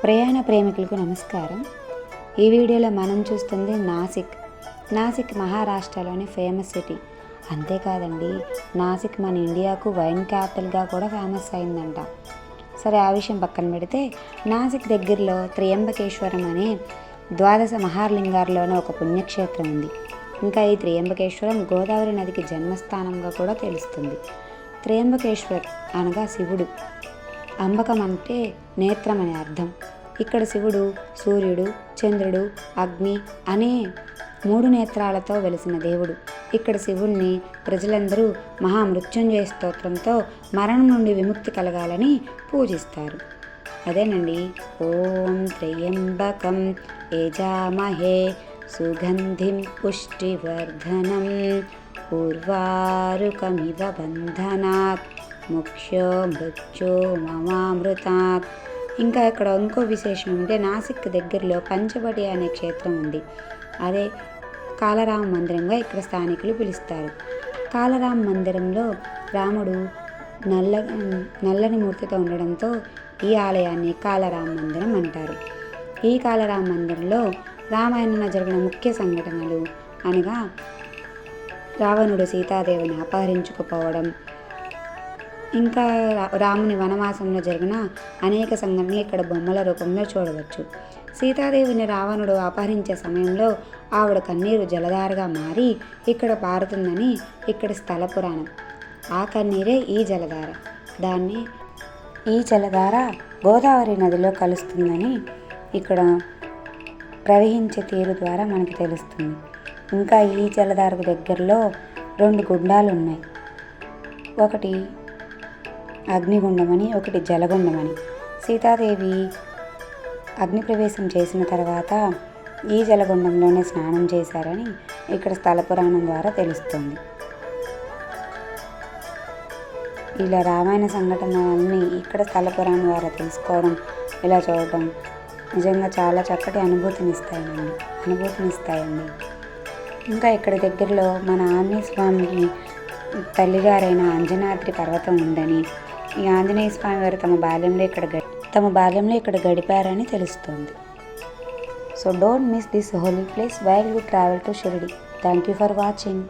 ప్రయాణ ప్రేమికులకు నమస్కారం. ఈ వీడియోలో మనం చూస్తుంది నాసిక్ మహారాష్ట్రలోని ఫేమస్ సిటీ. అంతేకాదండి, నాసిక్ మన ఇండియాకు వైన్ క్యాపిటల్గా కూడా ఫేమస్ అయిందంట. సరే, ఆ విషయం పక్కన పెడితే నాసిక్ దగ్గరలో త్రయంబకేశ్వరం అనే 12 మహాలింగాల్లోనే ఒక పుణ్యక్షేత్రం ఉంది. ఇంకా ఈ త్రయంబకేశ్వరం గోదావరి నదికి జన్మస్థానంగా కూడా తెలుస్తుంది. త్రయంబకేశ్వర్ అనగా శివుడు, అంబకం అంటే నేత్రం అనే అర్థం. ఇక్కడ శివుడు సూర్యుడు, చంద్రుడు, అగ్ని అనే 3 నేత్రాలతో వెలిసిన దేవుడు. ఇక్కడ శివుణ్ణి ప్రజలందరూ మహామృత్యుంజయ స్తోత్రంతో మరణం నుండి విముక్తి కలగాలని పూజిస్తారు. అదేనండి, ఓం త్రయంబకం యజామహే సుగంధిం పుష్టివర్ధనం ఉర్వారుకమివ బంధనాత్ మోక్షో మృత్యో మమామృతాత్. ఇంకా ఇక్కడ ఇంకో విశేషం ఉంటే, నాసిక్ దగ్గరలో పంచవటి అనే క్షేత్రం ఉంది. అదే కాలరామ మందిరంగా ఇక్కడ స్థానికులు పిలుస్తారు. కాలరామ మందిరంలో రాముడు నల్లని మూర్తితో ఉండడంతో ఈ ఆలయాన్ని కాలరామ మందిరం అంటారు. ఈ కాలరామ మందిరంలో రామాయణంలో జరిగిన ముఖ్య సంఘటనలు అనగా రావణుడు సీతాదేవిని అపహరించుకుపోవడం, ఇంకా రాముని వనవాసంలో జరిగిన అనేక సంఘటనలు ఇక్కడ బొమ్మల రూపంలో చూడవచ్చు. సీతాదేవిని రావణుడు అపహరించే సమయంలో ఆవిడ కన్నీరు జలధారగా మారి ఇక్కడ పారుతుందని ఇక్కడ స్థల పురాణం. ఆ కన్నీరే ఈ జలధార. ఈ జలధార గోదావరి నదిలో కలుస్తుందని ఇక్కడ ప్రవహించే తీరు ద్వారా మనకు తెలుస్తుంది. ఇంకా ఈ జలధారకు దగ్గరలో 2 గుండాలు ఉన్నాయి. ఒకటి అగ్నిగుండమని, ఒకటి జలగుండమని. సీతాదేవి అగ్ని ప్రవేశం చేసిన తర్వాత ఈ జలగుండంలోనే స్నానం చేశారని ఇక్కడ స్థల పురాణం ద్వారా తెలుస్తుంది. ఇలా రామాయణ సంఘటనలన్నీ ఇక్కడ స్థల పురాణం ద్వారా తెలుసుకోవడం, ఇలా చూడటం నిజంగా చాలా చక్కటి అనుభూతినిస్తాయండి. ఇంకా ఇక్కడ దగ్గరలో మన ఆంజనేయ స్వామి తల్లిగారైన అంజనాద్రి పర్వతం ఉందని, ఈ ఆంజనేయ స్వామి వారు తమ బాల్యంలో ఇక్కడ గడిపారని తెలుస్తుంది. So don't miss this holy place while you travel to Shirdi. Thank you for watching.